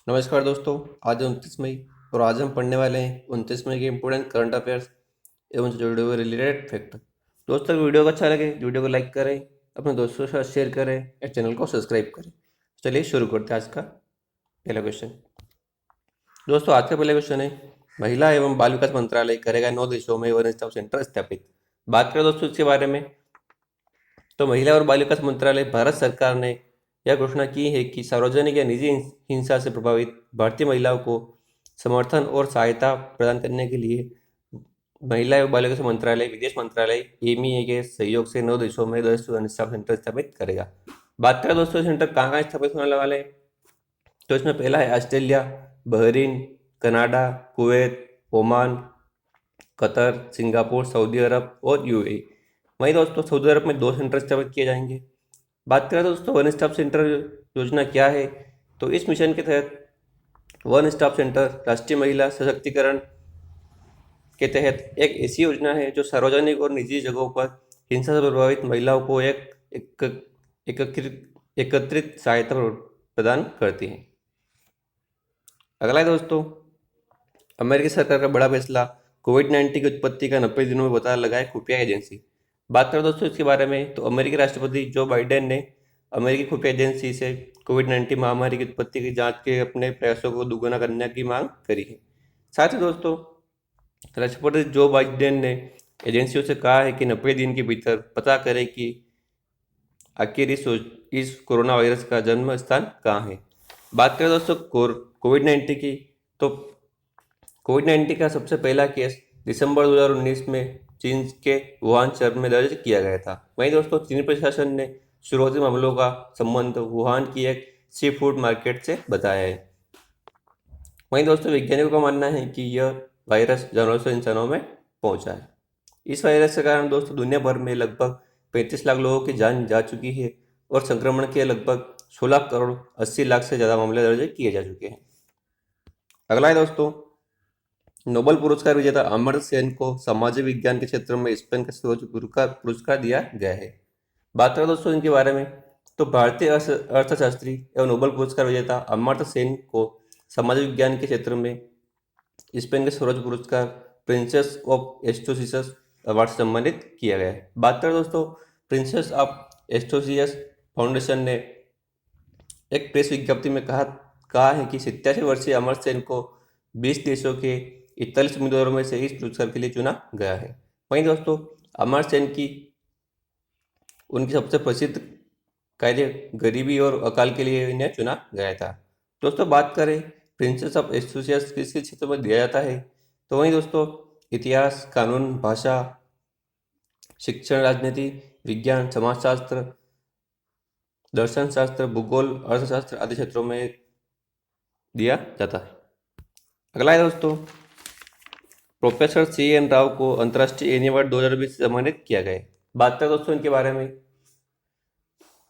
नमस्कार दोस्तों। आज है 29 मई और आज हम पढ़ने वाले हैं 29 मई के इम्पोर्टेंट करंट अफेयर्स एवं से जुड़े हुए रिलेटेड फैक्ट। दोस्तों, वीडियो को अच्छा लगे वीडियो को लाइक करें, अपने दोस्तों के साथ शेयर करें और चैनल को सब्सक्राइब करें। चलिए शुरू करते हैं आज का पहला क्वेश्चन। दोस्तों, आज का पहला क्वेश्चन है, महिला एवं बाल विकास मंत्रालय करेगा 9 देशों में वन स्टॉप सेंटर स्थापित। बात करें दोस्तों इसके बारे में, तो महिला और बाल विकास मंत्रालय भारत सरकार ने यह घोषणा की है कि सार्वजनिक या निजी हिंसा से प्रभावित भारतीय महिलाओं को समर्थन और सहायता प्रदान करने के लिए महिला एवं बाल विकास मंत्रालय विदेश मंत्रालय एमईए के सहयोग से 9 देशों में 10 स्टाफ सेंटर स्थापित करेगा। बात करें दोस्तों सेंटर कहाँ कहाँ स्थापित होने वाले हैं, तो इसमें पहला है Australia, Bahrain, Canada, Kuwait, Oman, Qatar, Singapore, Saudi Arabia और यूएई। वहीं दोस्तों सऊदी अरब में 2 सेंटर स्थापित किए जाएंगे। बात करें दोस्तों वन स्टॉप सेंटर योजना क्या है, तो इस मिशन के तहत वन स्टॉप सेंटर राष्ट्रीय महिला सशक्तिकरण के तहत एक ऐसी योजना है जो सार्वजनिक और निजी जगहों पर हिंसा से प्रभावित महिलाओं को एक एकत्रित सहायता प्रदान करती है। अगला है दोस्तों, अमेरिकी सरकार का बड़ा फैसला, कोविड-19 की उत्पत्ति का 90 दिनों में पता लगाए खुफिया एजेंसी। बात करें दोस्तों इसके बारे में, तो अमेरिकी राष्ट्रपति जो बाइडेन ने अमेरिकी खुफिया एजेंसी से कोविड-19 महामारी की उत्पत्ति की जांच के अपने प्रयासों को दोगुना करने की मांग करी है। साथ ही दोस्तों राष्ट्रपति जो बाइडेन ने एजेंसियों से कहा है कि 90 दिन के भीतर पता करें कि आखिर इस कोरोना वायरस का जन्म स्थान कहाँ है। बात करें दोस्तों कोविड-19 की, तो कोविड-19 का सबसे पहला केस दिसंबर 2019 में चीन के वुहान शहर में दर्ज किया गया था। वहीं दोस्तों चीनी प्रशासन ने शुरुआती मामलों का संबंध वुहान की एक सी फूड मार्केट से बताया है। वहीं दोस्तों वैज्ञानिकों का मानना है कि यह वायरस जानवरों से इंसानों में पहुंचा है। इस वायरस के कारण दोस्तों दुनिया भर में लगभग 35 लाख लोगों की जान जा चुकी है और संक्रमण के लगभग 16 करोड़ 80 लाख से ज़्यादा मामले दर्ज किए जा चुके हैं। अगला है दोस्तों, नोबेल पुरस्कार विजेता अमर्त्य सेन को सामाजिक विज्ञान के क्षेत्र में स्पेन का सर्वोच्च पुरस्कार दिया गया है। बात करें दोस्तों इनके बारे में, तो भारतीय अर्थशास्त्री एवं नोबेल पुरस्कार विजेता अमर्त्य सेन को सामाजिक विज्ञान के क्षेत्र में स्पेन के सर्वोच्च पुरस्कार प्रिंसेस ऑफ एस्टोसियस अवार्ड से सम्मानित किया गया है। बात करें दोस्तों, प्रिंसेस ऑफ एस्टोसियस फाउंडेशन ने एक प्रेस विज्ञप्ति में कहा है कि 87 वर्षीय अमर्त्य सेन को 20 देशों के 41 उम्मीदवारों में से इस पुरस्कार के लिए चुना गया है। वहीं दोस्तों अमर्त्य सेन की उनकी सबसे प्रसिद्ध कार्य गरीबी और अकाल के लिए इन्हें चुना गया था। दोस्तों बात करें प्रिंसेस ऑफ एसोसिएट्स किस किस क्षेत्र में दिया जाता है, तो वहीं दोस्तों इतिहास, कानून, भाषा, शिक्षण, राजनीति, विज्ञान, समाजशास्त्र, दर्शन शास्त्र, भूगोल, अर्थशास्त्र आदि क्षेत्रों में दिया जाता है। अगला है दोस्तों, प्रोफेसर सी एन राव को अंतर्राष्ट्रीय एनी अवार्ड 2020 से सम्मानित किया गया है। बात करें दोस्तों इनके बारे में,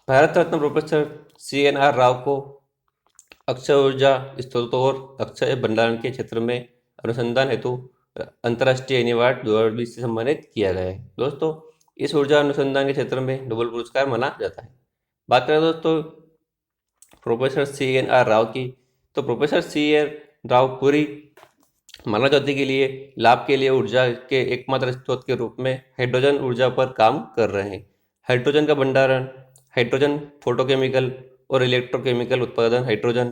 Bharat Ratna professor C N R Rao को अक्षय ऊर्जा स्रोतों और अक्षय भंडारण के क्षेत्र में अनुसंधान हेतु अंतर्राष्ट्रीय एनी अवार्ड 2020 से सम्मानित किया गया है। दोस्तों इस ऊर्जा अनुसंधान के क्षेत्र में नोबेल पुरस्कार माना जाता है। बात करें दोस्तों professor C N R Rao की, तो प्रोफेसर सी एन राव पूरी मानव जाति के लिए लाभ के लिए ऊर्जा के एकमात्र स्रोत के रूप में हाइड्रोजन ऊर्जा पर काम कर रहे हैं। हाइड्रोजन का भंडारण, हाइड्रोजन फोटोकेमिकल और इलेक्ट्रोकेमिकल उत्पादन, हाइड्रोजन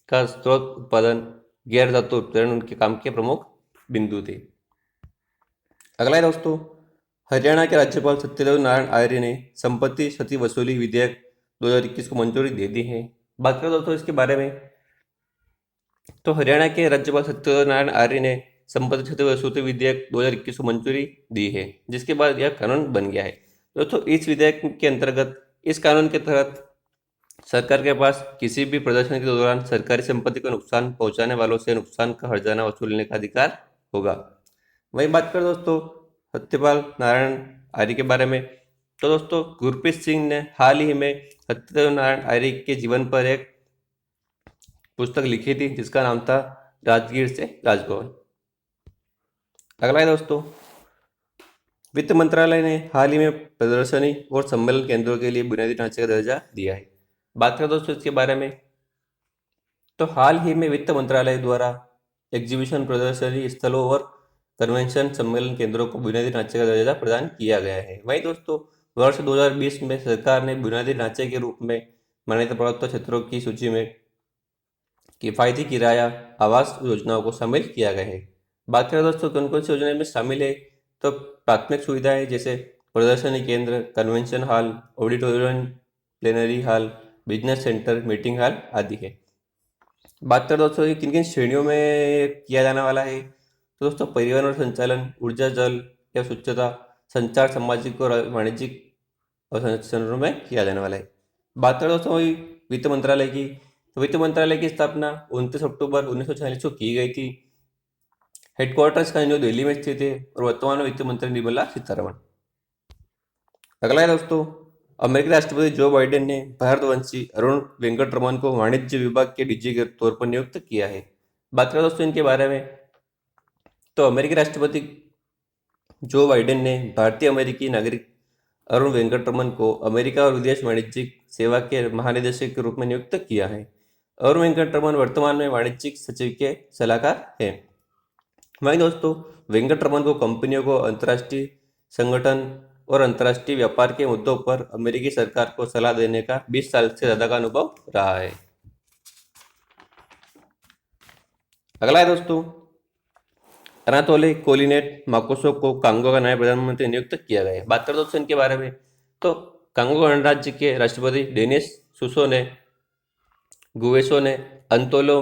का स्रोत उत्पादन, गैर धातु उत्पादन उनके काम के प्रमुख बिंदु थे। अगला है दोस्तों, हरियाणा के राज्यपाल सत्यदेव नारायण आर्य ने संपत्ति क्षति वसूली विधेयक 2021 को मंजूरी दे दी है। बात करें दोस्तों इसके बारे में, तो हरियाणा के राज्यपाल सत्यदेव नारायण आर्य ने संपत्ति क्षति वसूली विधेयक 2021 को मंजूरी दी है, जिसके बाद यह कानून बन गया है। दोस्तों इस विधेयक के अंतर्गत इस कानून के तहत सरकार के पास किसी भी प्रदर्शन के दौरान सरकारी संपत्ति को नुकसान पहुंचाने वालों से नुकसान का हर्जाना वसूलने का अधिकार होगा। वही बात करें दोस्तों सत्यपाल नारायण आर्य के बारे में, तो दोस्तों गुरप्रीत सिंह ने हाल ही में सत्यदेव नारायण आर्य के जीवन पर एक पुस्तक लिखी थी जिसका नाम था राजगीर से राजभवन। अगला है दोस्तों, वित्त मंत्रालय ने हाल ही में प्रदर्शनी और सम्मेलन केंद्रों के लिए बुनियादी ढांचे का दर्जा दिया है। बात करें दोस्तों इसके बारे में, तो हाल ही में वित्त मंत्रालय द्वारा एग्जीबिशन प्रदर्शनी स्थलों और कन्वेंशन सम्मेलन केंद्रों को बुनियादी ढांचे का दर्जा प्रदान किया गया है। वहीं दोस्तों, वर्ष 2020 में सरकार ने बुनियादी ढांचे के रूप में मान्यता प्राप्त क्षेत्रों की सूची में किफायती किराया आवास योजनाओं को शामिल किया गया है। बात करें दोस्तों कौन कौन सी योजनाएं में शामिल है, तो प्राथमिक सुविधाएं जैसे प्रदर्शनी केंद्र, convention hall, auditorium, plenary hall, business centre, meeting hall आदि है। बात करें दोस्तों कि किन किन श्रेणियों में किया जाने वाला है, तो दोस्तों परिवहन और संचालन, ऊर्जा, जल या स्वच्छता, संचार, सामाजिक और वाणिज्यिक संरचनाओं में किया जाने वाला है। बात करें दोस्तों वही वित्त मंत्रालय की, तो वित्त मंत्रालय की स्थापना 29 अक्टूबर 1946 को की गई थी। हेडक्वार्टर्स का न्यू दिल्ली में स्थित है और वर्तमान में वित्त मंत्री निर्मला सीतारमण। अगला है दोस्तों, अमेरिकी राष्ट्रपति जो बाइडेन ने भारतवंशी अरुण वेंकटरमन को वाणिज्य विभाग के डीजी के तौर पर नियुक्त किया है। बात करें दोस्तों इनके बारे में, तो अमेरिकी राष्ट्रपति जो बाइडेन ने भारतीय अमेरिकी नागरिक अरुण वेंकटरमन को अमेरिका और विदेश वाणिज्यिक सेवा के महानिदेशक के रूप में नियुक्त किया है। अरुण वेंकटरमन वर्तमान में वाणिज्यिक सचिव के सलाहकार हैं। वहीं दोस्तों, वेंकटरमन को कंपनियों को अंतर्राष्ट्रीय संगठन और अंतर्राष्ट्रीय व्यापार के मुद्दों पर अमेरिकी सरकार को सलाह देने का 20 साल से ज्यादा का अनुभव रहा है। अगला है दोस्तों, अनातोली कोलिनेट माकोसो को कांगो का नया प्रधानमंत्री नियुक्त किया गया है। बात करें दोस्तों इनके बारे में, तो कांगो गणराज्य के राष्ट्रपति डेनिस सुसो ने गुवेसो ने अंतोलो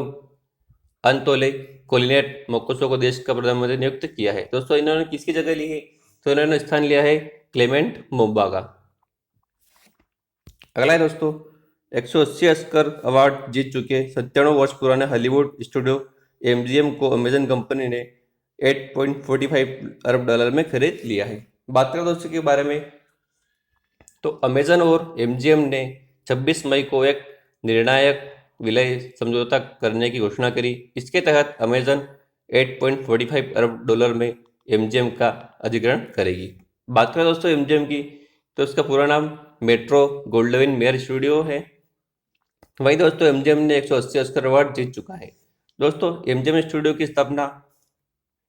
अंतोले कोलिनेट मोकोसो को देश का प्रधानमंत्री नियुक्त किया है। दोस्तों इन्होंने किसकी जगह ली है, तो इन्होंने स्थान लिया है क्लेमेंट मोम्बा का। अगला है दोस्तों, 180 ऑस्कर अवार्ड जीत चुके 97 वर्ष पुराने हॉलीवुड स्टूडियो एमजीएम को अमेजन कंपनी ने $8.45 अरब में खरीद लिया है। बात करें दोस्तों के बारे में, तो अमेजन और एमजीएम ने 26 मई को एक निर्णायक विलय समझौता करने की घोषणा करी। इसके तहत अमेजन $8.45 अरब में एमजीएम का अधिग्रहण करेगी। बात करें दोस्तों एमजीएम की, तो इसका पूरा नाम मेट्रो गोल्डविन मेयर स्टूडियो है। वहीं दोस्तों एमजीएम ने 180 ऑस्कर अवार्ड जीत चुका है। दोस्तों एमजीएम स्टूडियो की स्थापना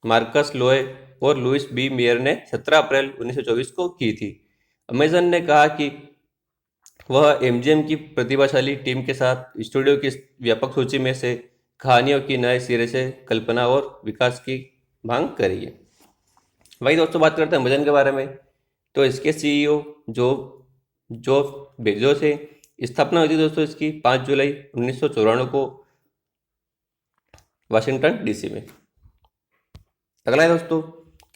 मार्कस लोए और लुइस बी मेयर ने 17 अप्रैल 1924 को की थी। अमेजन ने कहा कि वह एमजीएम की प्रतिभाशाली टीम के साथ स्टूडियो की व्यापक सूची में से कहानियों की नए सिरे से कल्पना और विकास की मांग करेगी। वही दोस्तों बात करते हैं अमेजन के बारे में, तो इसके सीईओ जो जेफ बेजोस है। स्थापना हुई थी दोस्तों इसकी 5 जुलाई 1994 को वाशिंगटन डीसी में। अगला है दोस्तों,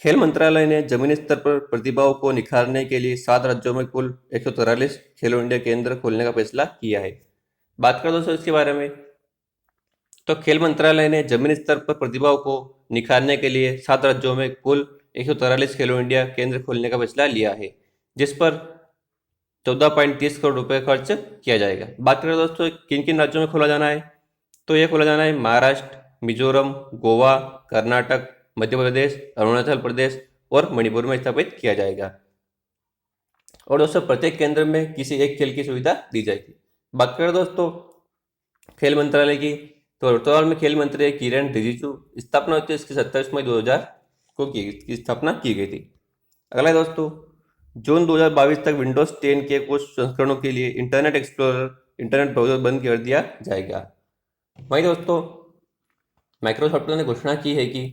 खेल मंत्रालय ने जमीनी स्तर पर प्रतिभाओं को निखारने के लिए 7 राज्यों में कुल 143 खेलो इंडिया केंद्र खोलने का फैसला किया है। बात करें दोस्तों इसके बारे में, तो खेल मंत्रालय ने जमीनी स्तर पर प्रतिभाओं को निखारने के लिए 7 राज्यों में कुल 143 खेलो इंडिया केंद्र खोलने का फैसला लिया है, जिस पर 14.30 करोड़ रुपए खर्च किया जाएगा। बात करें दोस्तों किन किन राज्यों में खोला जाना है, तो यह खोला जाना है महाराष्ट्र, मिजोरम, गोवा, कर्नाटक, मध्य प्रदेश, अरुणाचल प्रदेश और मणिपुर में स्थापित किया जाएगा। और दोस्तों प्रत्येक केंद्र में किसी एक खेल की सुविधा दी जाएगी। बात करें दोस्तों खेल मंत्रालय की, तो वर्तमान में खेल मंत्री है किरण रिजिजू। स्थापना होती है इसकी 27 मई 2000 को की स्थापना की गई थी। अगला है दोस्तों, जून 2022 तक विंडोज 10 के कुछ संस्करणों के लिए इंटरनेट एक्सप्लोरर इंटरनेट ब्राउजर बंद कर दिया जाएगा। वहीं दोस्तों माइक्रोसॉफ्ट ने घोषणा की है कि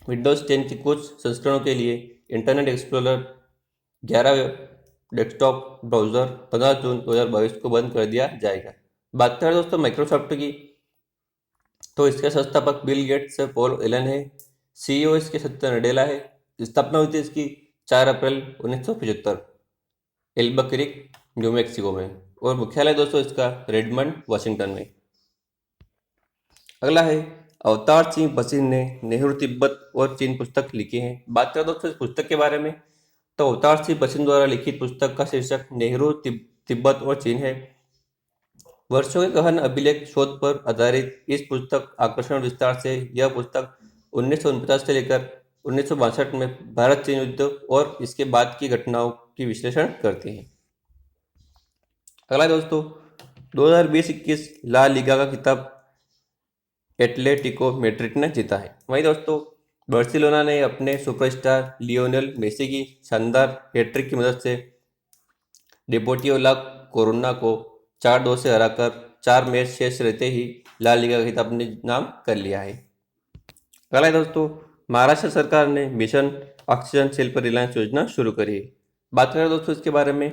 विंडोज 10 के कुछ संस्करणों के लिए इंटरनेट एक्सप्लोरर 11 डेस्कटॉप ब्राउजर 15 जून 2022 को बंद कर दिया जाएगा। बात करें दोस्तों माइक्रोसॉफ्ट की, तो इसके संस्थापक बिल गेट्स है, पॉल एलन है, सीईओ इसके सत्या नडेला है। स्थापना हुई थी इसकी 4 अप्रैल 1975 एल्बकरिक न्यू मैक्सिको में, और मुख्यालय दोस्तों इसका रेडमंड वाशिंगटन में। अगला है अवतार सिंह बसिन ने नेहरू तिब्बत और चीन पुस्तक लिखी है। बात करें दोस्तों इस पुस्तक के बारे में, तो अवतार सिंह बसिन द्वारा लिखित पुस्तक का शीर्षक नेहरू तिब्बत और चीन है। वर्षों के गहन अभिलेख शोध पर आधारित इस पुस्तक आकर्षण विस्तार से यह पुस्तक 1949 से लेकर 1962 में भारत चीन युद्ध और इसके बाद की घटनाओं की विश्लेषण करती है। अगला दोस्तों 2020-21 ला लीगा का खिताब एटलेटिको मैड्रिड ने जीता है। वहीं दोस्तों बार्सिलोना ने अपने सुपरस्टार लियोनेल मेसी की शानदार हैट्रिक की मदद से डेपोर्टिवो ला कोरोना को 4-2 से हराकर 4 मैच शेष रहते ही ला लीगा का खिताब अपने नाम कर लिया है। अगला है दोस्तों, महाराष्ट्र सरकार ने मिशन ऑक्सीजन सेल पर रिलायंस योजना शुरू करी है। बात करें दोस्तों इसके बारे में,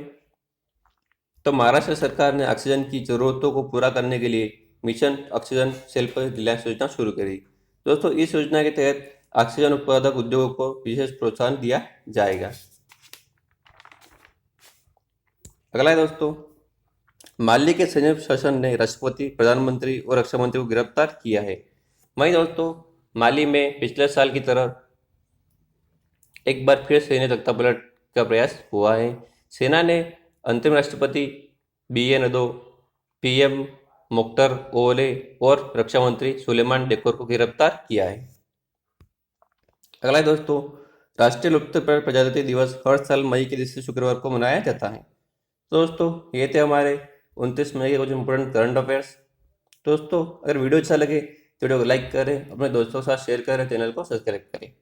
तो महाराष्ट्र सरकार ने ऑक्सीजन की जरूरतों को पूरा करने के लिए मिशन ऑक्सीजन सेल पर रिलायंस योजना शुरू करी। दोस्तों इस योजना के तहत ऑक्सीजन उत्पादक उद्योगों को विशेष प्रोत्साहन दिया जाएगा। अगला है दोस्तों, माली के सैन्य शासन ने राष्ट्रपति, प्रधानमंत्री और रक्षा मंत्री को गिरफ्तार किया है। वहीं दोस्तों माली में पिछले साल की तरह एक बार फिर सैन्य तख्तापलट का प्रयास हुआ है। सेना ने अंतरिम राष्ट्रपति BN अदो, PM मुख्तार ओले और रक्षा मंत्री सुलेमान डेकोर को गिरफ्तार किया है। अगला है दोस्तों, राष्ट्रीय लुप्त प्रजाति दिवस हर साल मई के तीसरे शुक्रवार को मनाया जाता है। तो दोस्तों ये थे हमारे 29 मई के कुछ इंपॉर्टेंट करंट अफेयर्स। दोस्तों अगर वीडियो अच्छा लगे तो वीडियो को लाइक करें, अपने दोस्तों के साथ शेयर करें, चैनल को सब्सक्राइब करें।